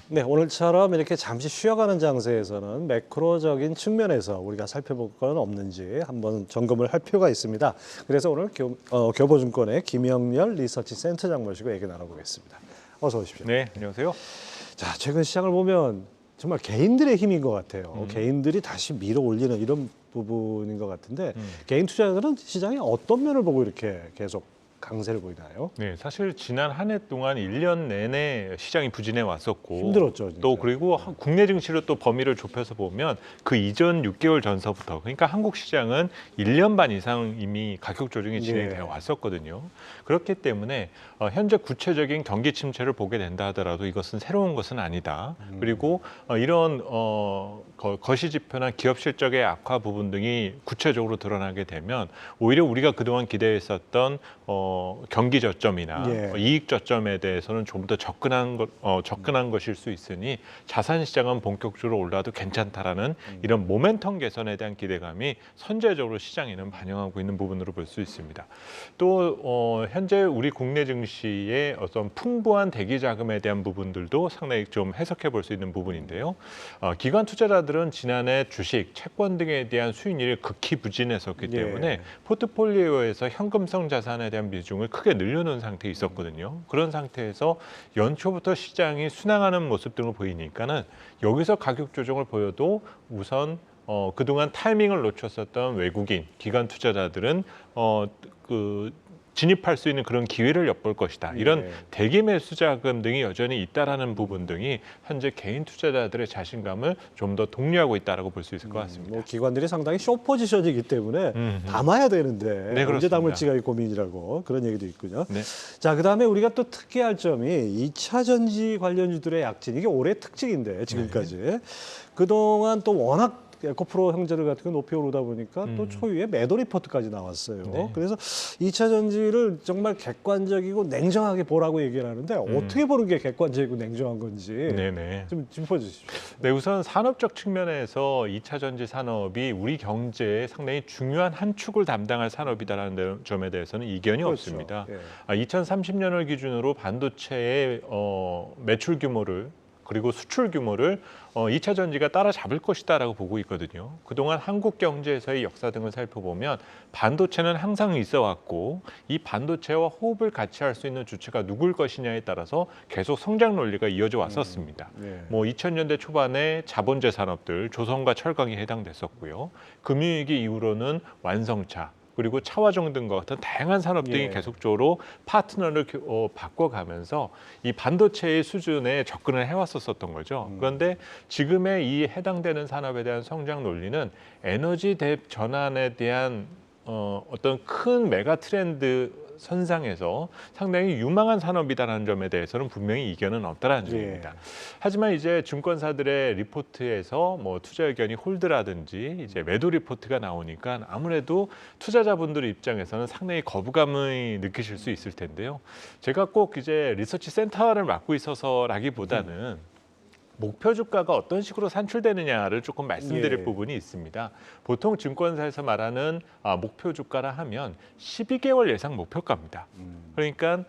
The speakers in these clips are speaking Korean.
네, 오늘처럼 이렇게 잠시 쉬어가는 장세에서는 매크로적인 측면에서 우리가 살펴볼 건 없는지 한번 점검을 할 필요가 있습니다. 그래서 오늘 교보증권의 김영렬 리서치 센터장 모시고 얘기 나눠보겠습니다. 어서 오십시오. 네, 안녕하세요. 자, 최근 시장을 보면 정말 개인들의 힘인 것 같아요. 개인들이 다시 밀어 올리는 이런 부분인 것 같은데 개인 투자자들은 시장의 어떤 면을 보고 이렇게 계속 강세를 보이나요? 네, 사실 지난 한 해 동안 1년 내내 시장이 부진해 왔었고 힘들었죠, 진짜. 또 그리고 국내 증시로 또 범위를 좁혀서 보면 그 이전 6개월 전서부터 그러니까 한국 시장은 1년 반 이상 이미 가격 조정이 진행되어 왔었거든요. 그렇기 때문에 현재 구체적인 경기 침체를 보게 된다 하더라도 이것은 새로운 것은 아니다. 그리고 이런 거시 지표나 기업 실적의 악화 부분 등이 구체적으로 드러나게 되면 오히려 우리가 그동안 기대했었던 경기 저점이나 이익 저점에 대해서는 좀 더 접근한 것일 수 있으니 자산 시장은 본격적으로 올라도 괜찮다라는 이런 모멘텀 개선에 대한 기대감이 선제적으로 시장에는 반영하고 있는 부분으로 볼 수 있습니다. 또 현재 우리 국내 증시의 어떤 풍부한 대기 자금에 대한 부분들도 상당히 좀 해석해 볼 수 있는 부분인데요. 기관 투자자들은 지난해 주식, 채권 등에 대한 수익률이 극히 부진했었기 때문에 포트폴리오에서 현금성 자산에 대한 비중을 크게 늘려놓은 상태에 있었거든요. 그런 상태에서 연초부터 시장이 순항하는 모습 등을 보이니까는 여기서 가격 조정을 보여도 우선 그동안 타이밍을 놓쳤었던 외국인 기관 투자자들은 진입할 수 있는 그런 기회를 엿볼 것이다. 이런 대기 매수 자금 등이 여전히 있다라는 부분 등이 현재 개인 투자자들의 자신감을 좀 더 독려하고 있다라고 볼 수 있을 것 같습니다. 뭐 기관들이 상당히 숏 포지션이기 때문에 담아야 되는데 네, 언제 그렇습니다. 담을지가 고민이라고 그런 얘기도 있군요. 네. 자, 그다음에 우리가 또 특이할 점이 2차 전지 관련주들의 약진. 이게 올해 특징인데 지금까지. 그동안 또 워낙 에코프로 형제들 같은 거 높이 오르다 보니까 또 초유의 매도 리포트까지 나왔어요. 네. 그래서 2차 전지를 정말 객관적이고 냉정하게 보라고 얘기를 하는데 어떻게 보는 게 객관적이고 냉정한 건지 네네. 좀 짚어주십시오. 네, 우선 산업적 측면에서 2차 전지 산업이 우리 경제의 상당히 중요한 한 축을 담당할 산업이다라는 점에 대해서는 이견이 없습니다. 2030년을 기준으로 반도체의 매출 규모를 그리고 수출 규모를 2차 전지가 따라잡을 것이다라고 보고 있거든요. 그동안 한국 경제에서의 역사 등을 살펴보면 반도체는 항상 있어 왔고 이 반도체와 호흡을 같이 할 수 있는 주체가 누굴 것이냐에 따라서 계속 성장 논리가 이어져 왔었습니다. 뭐 2000년대 초반에 자본재 산업들, 조선과 철강이 해당됐었고요. 금융위기 이후로는 완성차, 그리고 차화정 등과 같은 다양한 산업 등이 계속적으로 파트너를 바꿔가면서 이 반도체의 수준에 접근을 해왔었던 거죠. 그런데 지금의 이 해당되는 산업에 대한 성장 논리는 에너지 대입 전환에 대한 어떤 큰 메가 트렌드 선상에서 상당히 유망한 산업이다라는 점에 대해서는 분명히 이견은 없다라는 점입니다. 하지만 이제 증권사들의 리포트에서 뭐 투자 의견이 홀드라든지 이제 매도 리포트가 나오니까 아무래도 투자자분들 입장에서는 상당히 거부감을 느끼실 수 있을 텐데요. 제가 꼭 이제 리서치 센터를 맡고 있어서라기보다는 목표 주가가 어떤 식으로 산출되느냐를 조금 말씀드릴 부분이 있습니다. 보통 증권사에서 말하는 목표 주가라 하면 12개월 예상 목표가입니다. 그러니까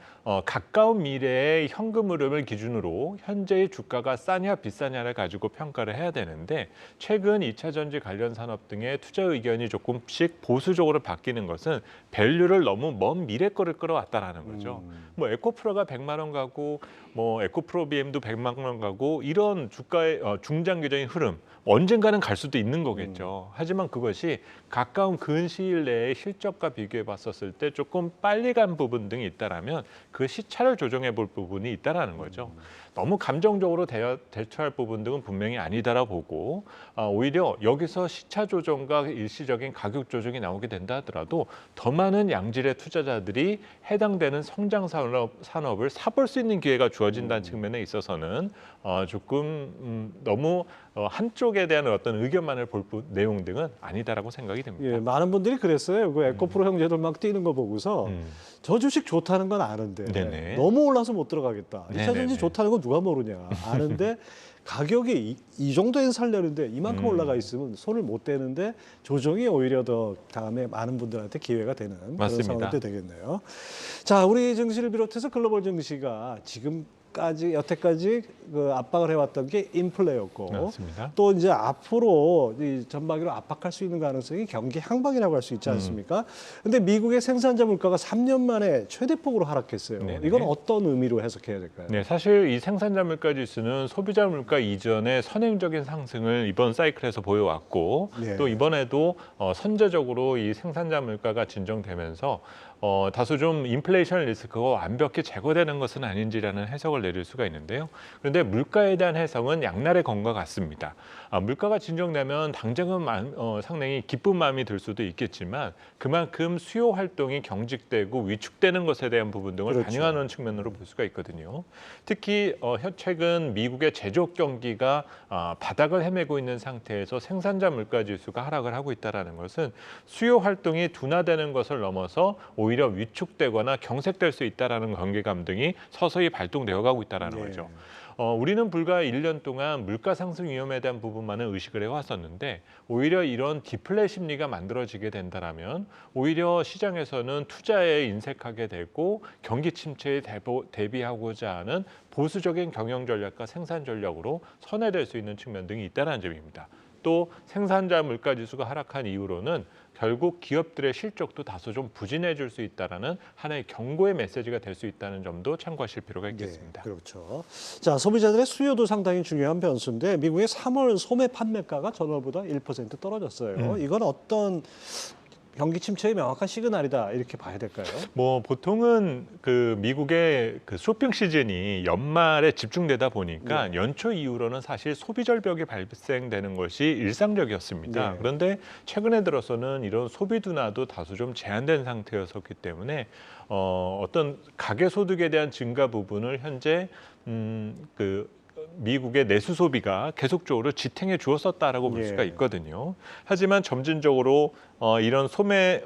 가까운 미래의 현금 흐름을 기준으로 현재의 주가가 싸냐 비싸냐를 가지고 평가를 해야 되는데 최근 2차 전지 관련 산업 등의 투자 의견이 조금씩 보수적으로 바뀌는 것은 밸류를 너무 먼 미래 거를 끌어왔다라는 거죠. 뭐 에코프로가 100만 원 가고 뭐 에코프로 BM도 100만 원 가고 이런 주가의 중장기적인 흐름 언젠가는 갈 수도 있는 거겠죠. 하지만 그것이 가까운 근시일 내에 실적과 비교해 봤었을 때 조금 빨리 간 부분 등이 있다라면 그 시차를 조정해 볼 부분이 있다라는 거죠. 너무 감정적으로 대처할 부분 등은 분명히 아니다라 보고 오히려 여기서 시차 조정과 일시적인 가격 조정이 나오게 된다 하더라도 더 많은 양질의 투자자들이 해당되는 성장 산업을 사볼 수 있는 기회가 주어진다는 측면에 있어서는 조금 너무 한쪽에 대한 어떤 의견만을 볼 내용 등은 아니다라고 생각이 됩니다. 많은 분들이 그랬어요. 그 에코프로 형제들 막 뛰는 거 보고서 저 주식 좋다는 건 아는데 너무 올라서 못 들어가겠다. 2차 전지 좋다는 건 누가 모르냐. 아는데 가격이 이 정도엔 살려는데 이만큼 올라가 있으면 손을 못 대는데 조정이 오히려 더 다음에 많은 분들한테 기회가 되는 그런 맞습니다. 상황이 되겠네요. 자, 우리 증시를 비롯해서 글로벌 증시가 지금 여태까지 그 압박을 해왔던 게 인플레였고 맞습니다. 또 이제 앞으로 이 전반기로 압박할 수 있는 가능성이 경기 향방이라고 할 수 있지 않습니까? 근데 미국의 생산자 물가가 3년 만에 최대폭으로 하락했어요. 네네. 이건 어떤 의미로 해석해야 될까요? 네, 사실 이 생산자 물가 지수는 소비자 물가 이전의 선행적인 상승을 이번 사이클에서 보여왔고 네. 또 이번에도 선제적으로 이 생산자 물가가 진정되면서 다소 좀 인플레이션 리스크가 완벽히 제거되는 것은 아닌지라는 해석을 내릴 수가 있는데요. 그런데 물가에 대한 해석은 양날의 검과 같습니다. 물가가 진정되면 당장은 상당히 기쁜 마음이 들 수도 있겠지만 그만큼 수요 활동이 경직되고 위축되는 것에 대한 부분 등을 그렇죠. 반영하는 측면으로 볼 수가 있거든요. 특히 최근 미국의 제조업 경기가 바닥을 헤매고 있는 상태에서 생산자 물가 지수가 하락을 하고 있다는 것은 수요 활동이 둔화되는 것을 넘어서 오히려 위축되거나 경색될 수 있다는 경계감 등이 서서히 발동되어 가고 있다는 네. 거죠. 우리는 불과 1년 동안 물가 상승 위험에 대한 부분만은 의식을 해왔었는데 오히려 이런 디플레 심리가 만들어지게 된다면 오히려 시장에서는 투자에 인색하게 되고 경기 침체에 대비하고자 하는 보수적인 경영 전략과 생산 전략으로 선회될 수 있는 측면 등이 있다는 점입니다. 또 생산자 물가 지수가 하락한 이후로는 결국 기업들의 실적도 다소 좀 부진해질 수 있다라는 하나의 경고의 메시지가 될 수 있다는 점도 참고하실 필요가 있겠습니다. 네, 그렇죠. 자, 소비자들의 수요도 상당히 중요한 변수인데 미국의 3월 소매 판매가가 전월보다 1% 떨어졌어요. 이건 어떤 경기 침체의 명확한 시그널이다 이렇게 봐야 될까요? 보통은 그 미국의 그 쇼핑 시즌이 연말에 집중되다 보니까 연초 이후로는 사실 소비 절벽이 발생되는 것이 일상적이었습니다. 그런데 최근에 들어서는 이런 소비 둔화도 다소 좀 제한된 상태였었기 때문에 어떤 가계 소득에 대한 증가 부분을 현재 미국의 내수 소비가 계속적으로 지탱해 주었었다라고 볼 수가 있거든요. 하지만 점진적으로 이런 소매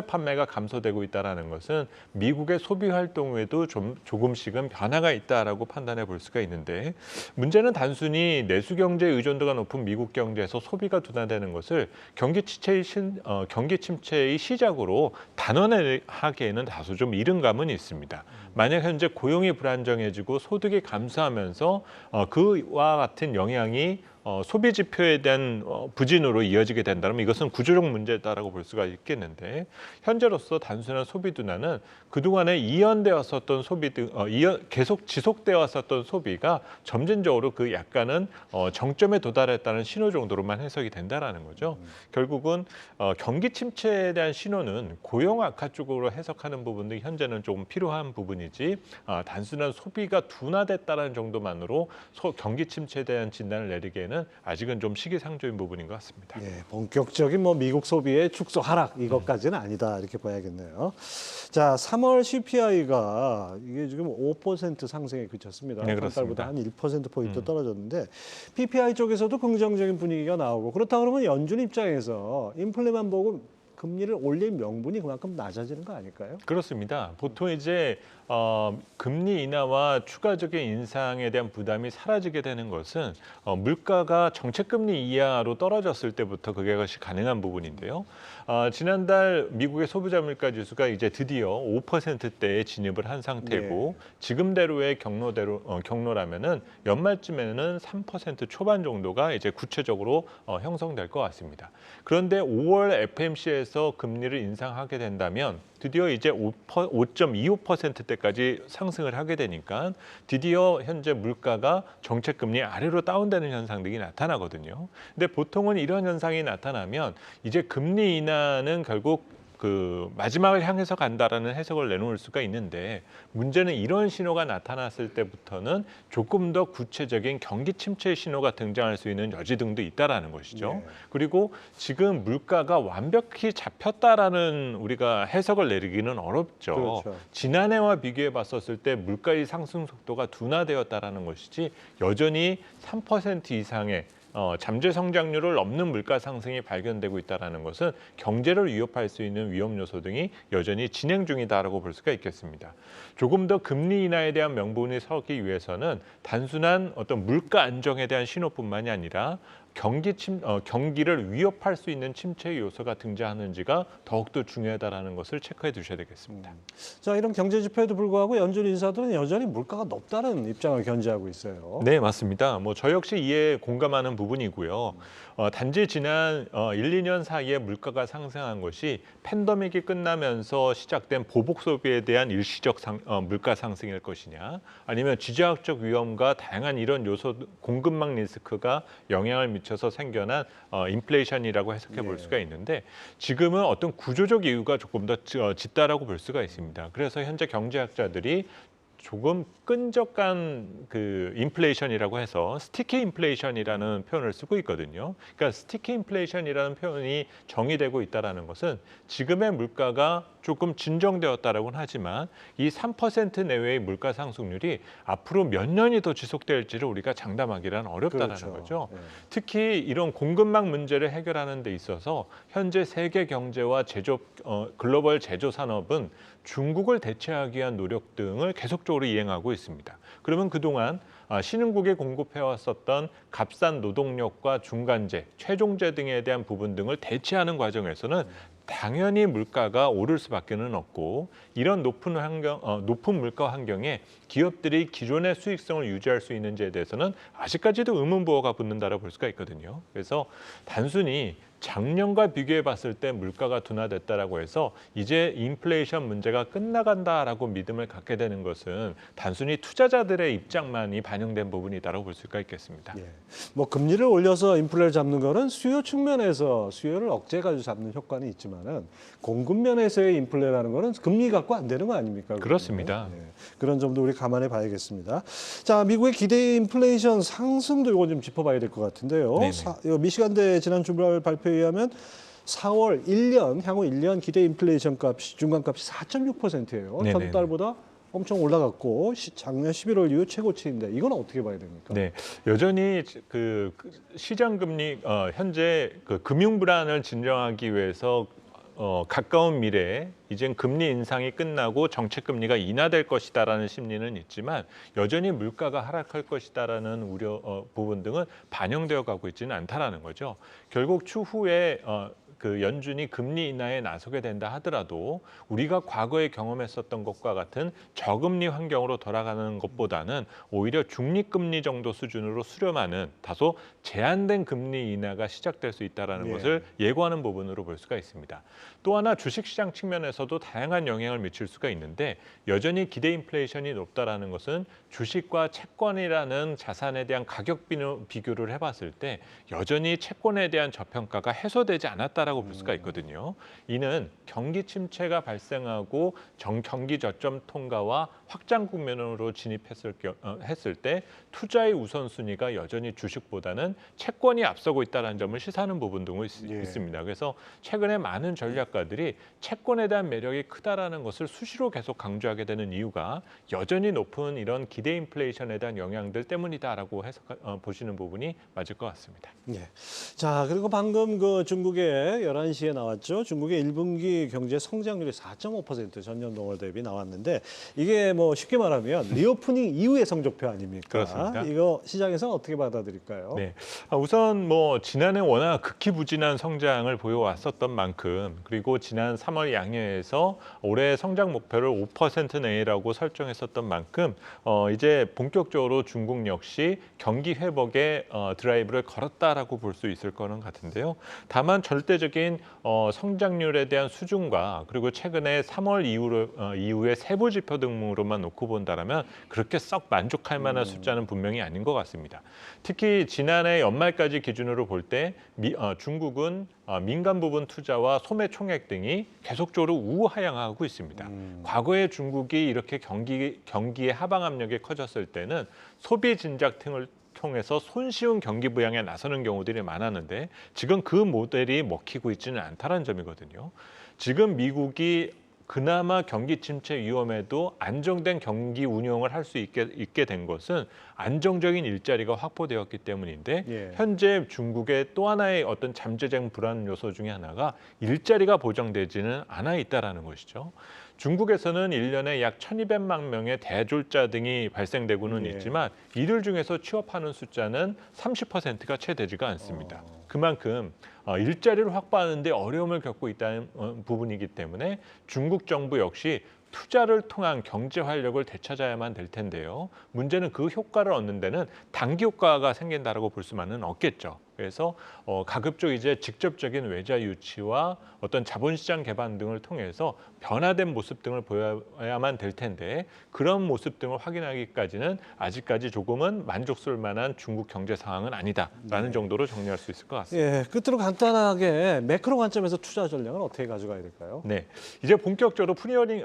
판매가 감소되고 있다라는 것은 미국의 소비 활동에도 조금씩은 변화가 있다라고 판단해 볼 수가 있는데 문제는 단순히 내수 경제 의존도가 높은 미국 경제에서 소비가 둔화되는 것을 경기 침체의 시작으로 단언하기에는 다소 좀 이른 감은 있습니다. 만약 현재 고용이 불안정해지고 소득이 감소하면서 그와 같은 영향이 소비 지표에 대한 부진으로 이어지게 된다면 이것은 구조적 문제다라고 볼 수가 있겠는데 현재로서 단순한 소비 둔화는 그동안에 이연되었었던 소비 등 계속 지속되어 왔었던 소비가 점진적으로 그 약간은 정점에 도달했다는 신호 정도로만 해석이 된다라는 거죠. 결국은 경기 침체에 대한 신호는 고용 악화 쪽으로 해석하는 부분도 현재는 조금 필요한 부분이지 단순한 소비가 둔화됐다는 정도만으로 경기 침체에 대한 진단을 내리기에는 아직은 좀 시기상조인 부분인 것 같습니다. 예, 본격적인 미국 소비의 축소 하락 이것까지는 아니다 이렇게 봐야겠네요. 자, 3월 CPI가 이게 지금 5% 상승에 그쳤습니다. 네, 한 달보다 그렇습니다. 한 1%포인트 떨어졌는데 PPI 쪽에서도 긍정적인 분위기가 나오고 그렇다 그러면 연준 입장에서 인플레만 보고 금리를 올릴 명분이 그만큼 낮아지는 거 아닐까요? 그렇습니다. 보통 이제 금리 인하와 추가적인 인상에 대한 부담이 사라지게 되는 것은 물가가 정책금리 이하로 떨어졌을 때부터 그것이 가능한 부분인데요. 지난달 미국의 소비자 물가 지수가 이제 드디어 5%대에 진입을 한 상태고 지금대로의 경로라면은 연말쯤에는 3% 초반 정도가 이제 구체적으로 형성될 것 같습니다. 그런데 5월 FMC에서 금리를 인상하게 된다면 드디어 이제 5.25%대까지 상승을 하게 되니까 드디어 현재 물가가 정책금리 아래로 다운되는 현상 등이 나타나거든요. 근데 보통은 이런 현상이 나타나면 이제 금리 인하는 결국 그 마지막을 향해서 간다라는 해석을 내놓을 수가 있는데 문제는 이런 신호가 나타났을 때부터는 조금 더 구체적인 경기 침체 신호가 등장할 수 있는 여지 등도 있다라는 것이죠. 그리고 지금 물가가 완벽히 잡혔다라는 우리가 해석을 내리기는 어렵죠. 그렇죠. 지난해와 비교해 봤었을 때 물가의 상승 속도가 둔화되었다라는 것이지 여전히 3% 이상의 잠재 성장률을 넘는 물가 상승이 발견되고 있다는 것은 경제를 위협할 수 있는 위험 요소 등이 여전히 진행 중이다라고 볼 수가 있겠습니다. 조금 더 금리 인하에 대한 명분이 서기 위해서는 단순한 어떤 물가 안정에 대한 신호뿐만이 아니라 경기를 위협할 수 있는 침체 요소가 등장하는지가 더욱더 중요하다라는 것을 체크해 두셔야 되겠습니다. 자, 이런 경제 지표에도 불구하고 연준 인사들은 여전히 물가가 높다는 입장을 견지하고 있어요. 네, 맞습니다. 저 역시 이에 공감하는 부분이고요. 단지 지난 1, 2년 사이에 물가가 상승한 것이 팬데믹이 끝나면서 시작된 보복 소비에 대한 일시적 물가 상승일 것이냐, 아니면 지정학적 위험과 다양한 이런 요소 공급망 리스크가 영향을 미쳐서 생겨난 인플레이션이라고 해석해 볼 수가 있는데, 지금은 어떤 구조적 이유가 조금 더 짙다라고 볼 수가 있습니다. 그래서 현재 경제학자들이 조금 끈적한 그 인플레이션이라고 해서 스티키 인플레이션이라는 표현을 쓰고 있거든요. 그러니까 스티키 인플레이션이라는 표현이 정의되고 있다는 것은 지금의 물가가 조금 진정되었다라고는 하지만 이 3% 내외의 물가 상승률이 앞으로 몇 년이 더 지속될지를 우리가 장담하기란 어렵다는 그렇죠. 거죠. 네. 특히 이런 공급망 문제를 해결하는 데 있어서 현재 세계 경제와 글로벌 제조 산업은 중국을 대체하기 위한 노력 등을 계속적으로 이행하고 있습니다. 그러면 그동안 신흥국에 공급해왔었던 값싼 노동력과 중간재, 최종재 등에 대한 부분 등을 대체하는 과정에서는 당연히 물가가 오를 수밖에는 없고, 이런 높은 물가 환경에 기업들이 기존의 수익성을 유지할 수 있는지에 대해서는 아직까지도 의문부호가 붙는다라고 볼 수가 있거든요. 그래서 단순히 작년과 비교해 봤을 때 물가가 둔화됐다라고 해서 이제 인플레이션 문제가 끝나간다라고 믿음을 갖게 되는 것은 단순히 투자자들의 입장만이 반영된 부분이다라고 볼 수가 있겠습니다. 예. 뭐 금리를 올려서 인플레를 잡는 거는 수요 측면에서 수요를 억제해가지고 잡는 효과는 있지만은 공급 면에서의 인플레라는 거는 금리 갖고 안 되는 거 아닙니까? 그렇습니다. 예. 그런 점도 우리 감안해 봐야겠습니다. 자, 미국의 기대 인플레이션 상승도 이거 좀 짚어봐야 될 것 같은데요. 미시간대 지난 주말 발표에 의하면 4월 1년 향후 1년 기대 인플레이션 값이 중간값이 4.6%예요. 전달보다 엄청 올라갔고 작년 11월 이후 최고치인데 이건 어떻게 봐야 됩니까? 네, 여전히 그 시장 금리 현재 그 금융 불안을 진정하기 위해서 가까운 미래에 이젠 금리 인상이 끝나고 정책 금리가 인하될 것이다라는 심리는 있지만 여전히 물가가 하락할 것이다라는 우려 부분 등은 반영되어 가고 있지는 않다라는 거죠. 결국 추후에 그 연준이 금리 인하에 나서게 된다 하더라도 우리가 과거에 경험했었던 것과 같은 저금리 환경으로 돌아가는 것보다는 오히려 중립금리 정도 수준으로 수렴하는 다소 제한된 금리 인하가 시작될 수 있다는 것을 예고하는 부분으로 볼 수가 있습니다. 또 하나 주식시장 측면에서도 다양한 영향을 미칠 수가 있는데, 여전히 기대 인플레이션이 높다라는 것은 주식과 채권이라는 자산에 대한 가격 비교를 해봤을 때 여전히 채권에 대한 저평가가 해소되지 않았다라고 볼 수가 있거든요. 이는 경기 침체가 발생하고 경기 저점 통과와 확장 국면으로 했을 때 투자의 우선순위가 여전히 주식보다는 채권이 앞서고 있다는 점을 시사하는 부분 등도 있습니다. 그래서 최근에 많은 전략가들이 채권에 대한 매력이 크다라는 것을 수시로 계속 강조하게 되는 이유가 여전히 높은 이런 기대 인플레이션에 대한 영향들 때문이다라고 보시는 부분이 맞을 것 같습니다. 예. 자, 그리고 방금 그 중국의 11시에 나왔죠. 중국의 1분기 경제 성장률이 4.5% 전년 동월 대비 나왔는데 이게 뭐 쉽게 말하면 리오프닝 이후의 성적표 아닙니까? 그렇습니다. 이거 시장에서는 어떻게 받아들일까요? 네. 우선 뭐 지난해 워낙 극히부진한 성장을 보여왔었던 만큼, 그리고 지난 3월 양회에서 올해 성장 목표를 5% 내외라고 설정했었던 만큼 이제 본격적으로 중국 역시 경기 회복에 드라이브를 걸었다라고 볼 수 있을 거는 같은데요. 다만 절대적인 성장률에 대한 수준과 그리고 최근에 3월 이후의 세부 지표 등으로만 놓고 본다라면 그렇게 썩 만족할 만한 숫자는 분명히 아닌 것 같습니다. 특히 지난해 연말까지 기준으로 볼 때 중국은 민간 부분 투자와 소매 총액 등이 계속적으로 우하향하고 있습니다. 과거에 중국이 이렇게 경기의 하방 압력이 커졌을 때는 소비 진작 등을 통해서 손쉬운 경기 부양에 나서는 경우들이 많았는데 지금 그 모델이 먹히고 있지는 않다는 점이거든요. 지금 미국이 그나마 경기 침체 위험에도 안정된 경기 운영을 할 수 있게 된 것은 안정적인 일자리가 확보되었기 때문인데, 현재 중국의 또 하나의 어떤 잠재적 불안 요소 중에 하나가 일자리가 보장되지는 않아 있다라는 것이죠. 중국에서는 1년에 약 1,200만 명의 대졸자 등이 발생되고는 있지만 이들 중에서 취업하는 숫자는 30%가 채 되지가 않습니다. 그만큼 일자리를 확보하는 데 어려움을 겪고 있다는 부분이기 때문에 중국 정부 역시 투자를 통한 경제 활력을 되찾아야만 될 텐데요. 문제는 그 효과를 얻는 데는 단기 효과가 생긴다라고 볼 수만은 없겠죠. 그래서 가급적 이제 직접적인 외자 유치와 어떤 자본시장 개방 등을 통해서 변화된 모습 등을 보여야만 될 텐데 그런 모습 등을 확인하기까지는 아직까지 조금은 만족스러울 만한 중국 경제 상황은 아니다라는 정도로 정리할 수 있을 것 같습니다. 예, 끝으로 간단하게 매크로 관점에서 투자 전략은 어떻게 가져가야 될까요? 네, 이제 본격적으로 프리어닝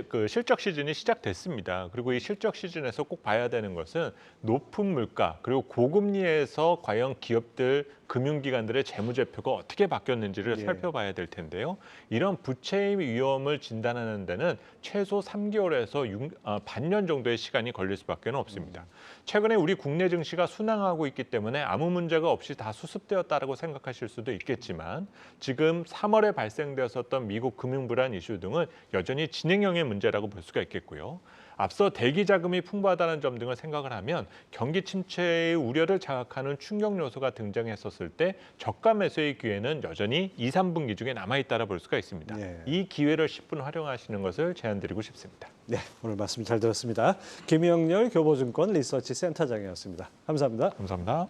그 실적 시즌이 시작됐습니다. 그리고 이 실적 시즌에서 꼭 봐야 되는 것은 높은 물가 그리고 고금리에서 과연 기업들 금융기관들의 재무제표가 어떻게 바뀌었는지를 살펴봐야 될 텐데요. 이런 부채의 위험을 진단하는 데는 최소 3개월에서 반년 정도의 시간이 걸릴 수밖에 없습니다. 최근에 우리 국내 증시가 순항하고 있기 때문에 아무 문제가 없이 다 수습되었다라고 생각하실 수도 있겠지만 지금 3월에 발생되었었던 미국 금융 불안 이슈 등은 여전히 진행형의 문제라고 볼 수가 있겠고요. 앞서 대기 자금이 풍부하다는 점 등을 생각을 하면 경기 침체의 우려를 자극하는 충격 요소가 등장했었을 때 저가 매수의 기회는 여전히 2, 3분기 중에 남아있다라 볼 수가 있습니다. 이 기회를 10분 활용하시는 것을 제안드리고 싶습니다. 네, 오늘 말씀 잘 들었습니다. 김영렬 교보증권 리서치 센터장이었습니다. 감사합니다. 감사합니다.